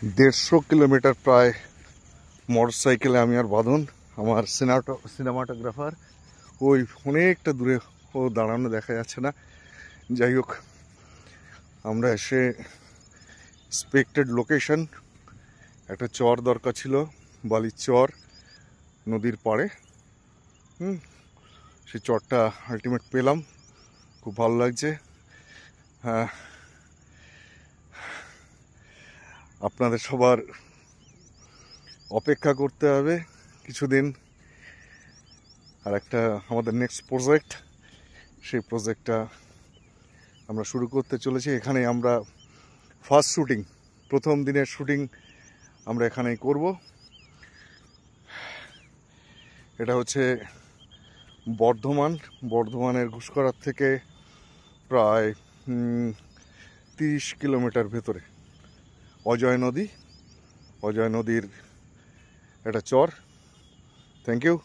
150 kilometre প্রায় মোটরসাইকেলে আমি আর বাঁধন, আমার সিনেমাটোগ্রাফার ওই অনেকটা দূরে, ও দাঁড়ানো দেখা যাচ্ছে না। যাই হোক, আমরা এসে এক্সপেক্টেড লোকেশন, একটা চর দরকার ছিল, বালির চর নদীর পাড়ে। সেই চরটা আলটিমেট পেলাম, খুব ভালো লাগছে। হ্যাঁ, আপনাদের সবার অপেক্ষা করতে হবে কিছুদিন। আর একটা আমাদের নেক্সট প্রজেক্ট, সেই প্রজেক্টটা আমরা শুরু করতে চলেছি। এখানে আমরা ফার্স্ট শুটিং, প্রথম দিনের শুটিং আমরা এখানেই করব। এটা হচ্ছে বর্ধমানের ঘুষকরার থেকে প্রায় 30 কিলোমিটার ভেতরে অজয় নদীর একটা চর। Thank you.